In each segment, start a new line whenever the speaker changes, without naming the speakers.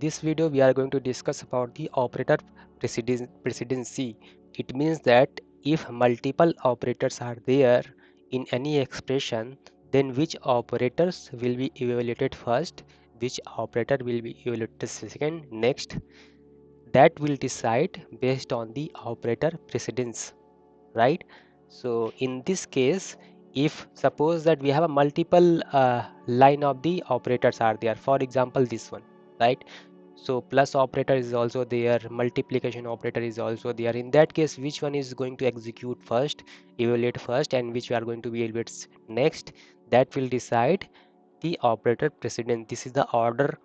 this video we are going to discuss about the operator precedency. It means that if multiple operators are there in any expression, then which operators will be evaluated first, which operator will be evaluated second, next. That will decide based on the operator precedence, right? So in this case, if suppose that we have a multiple line of the operators are there, for example this one, right? So plus operator is also there, multiplication operator is also there. In that case, which one is going to execute first, evaluate first, and which we are going to be evaluate next, that will decide the operator precedence. This is the order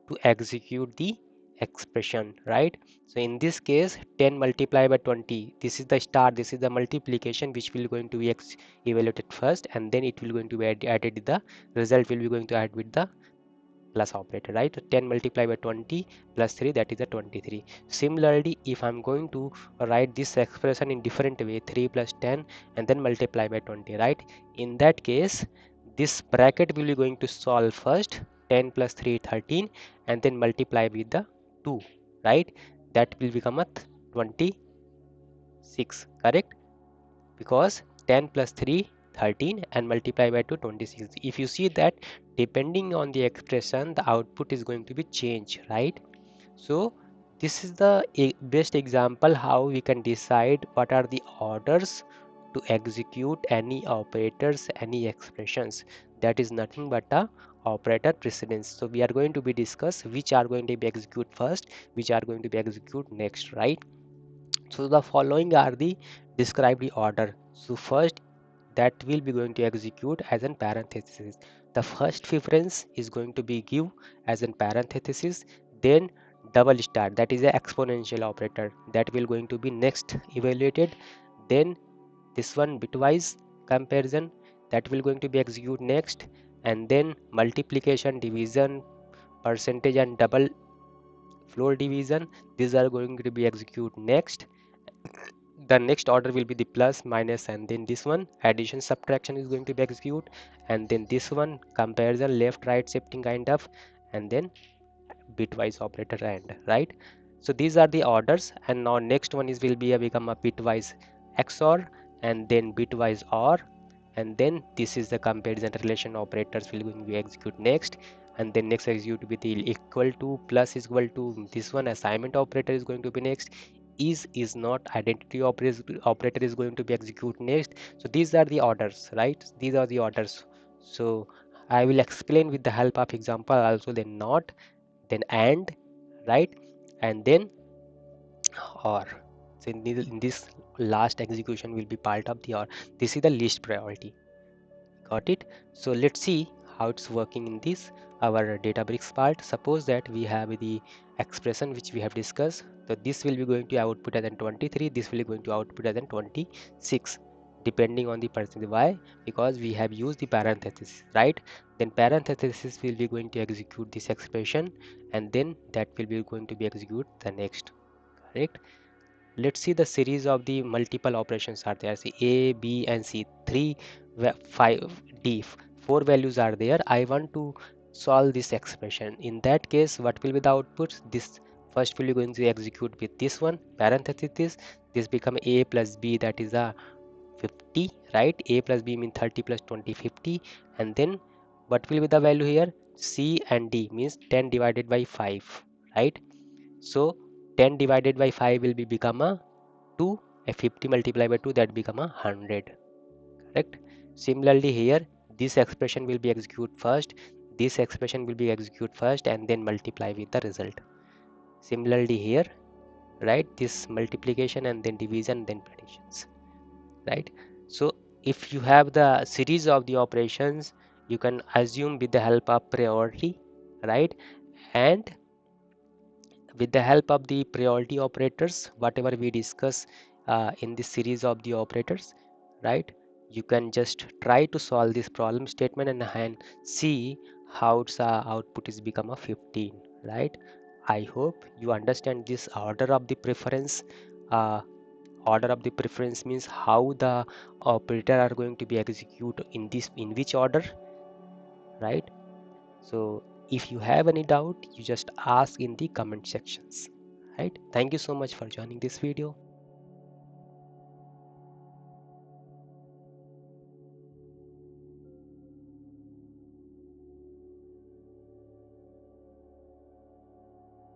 to execute the expression, right? So in this case 10 multiplied by 20, this is the start, this is the multiplication which will going to be evaluated first, and then it will going to be added, the result will be going to add with the plus operator, right? So 10 multiplied by 20 plus 3, that is a 23. Similarly, if I'm going to write this expression in different way, 3 plus 10 and then multiply by 20, right? In that case, this bracket will be going to solve first, 10 plus 3 13, and then multiply with the 2, right? That will become a 26, correct? Because 10 plus 3 13 and multiply by 2 26. If you see that depending on the expression, the output is going to be changed, right? So this is the best example how we can decide what are the orders to execute any operators, any expressions. That is nothing but a operator precedence. So we are going to be discuss which are going to be execute first, which are going to be execute next, right? So the following are the describe the order. So first, that will be going to execute as in parenthesis. The first preference is going to be give as in parenthesis, then double star, that is a exponential operator, that will going to be next evaluated. Then this one bitwise comparison, that will going to be execute next, and then multiplication, division, percentage and double floor division, these are going to be execute next. The next order will be the plus, minus, and then this one addition, subtraction is going to be execute, and then this one comparison, left right shifting kind of, and then bitwise operator and, right? So these are the orders, and now next one is will be a become a bitwise XOR, and then bitwise OR, and then this is the comparison relation operators will going to be execute next, and then next execute with the equal to, plus is equal to, this one assignment operator is going to be next, is not identity operator is going to be execute next. So these are the orders, right? These are the orders. So I will explain with the help of example also, then not, then and, right? And then or. So in this last execution will be part of the or. This is the least priority. Got it? So let's see how it's working in this our Databricks part. Suppose that we have the expression which we have discussed. So this will be going to output as an 23. This will be going to output as an 26, depending on the percentage. Why? Because we have used the parenthesis, right? Then parenthesis will be going to execute this expression, and then that will be going to be execute the next. Correct? Let's see the series of the multiple operations are there. See A, B, and C. 3, 5, D. 4 values are there. I want to solve this expression. In that case, what will be the output? This first will be going to execute with this one parenthesis. This become A plus B, that is a 50, right? A plus B means 30 plus 20 50, and then what will be the value here? C and D means 10 divided by 5, right? So 10 divided by 5 will be become a 2, a 50 multiplied by 2, that become a 100, correct? Similarly here, this expression will be execute first, this expression will be execute first, and then multiply with the result. Similarly here, right, this multiplication and then division, then additions, right? So if you have the series of the operations, you can assume with the help of priority, right? And with the help of the priority operators, whatever we discuss in this series of the operators, right, you can just try to solve this problem statement and see how its output is become a 15, right? I hope you understand this order of the preference. uh, Order of the preference means how the operator are going to be executed in this, in which order, right? So If you have any doubt, you just ask in the comment sections, right? Thank you so much for joining this video.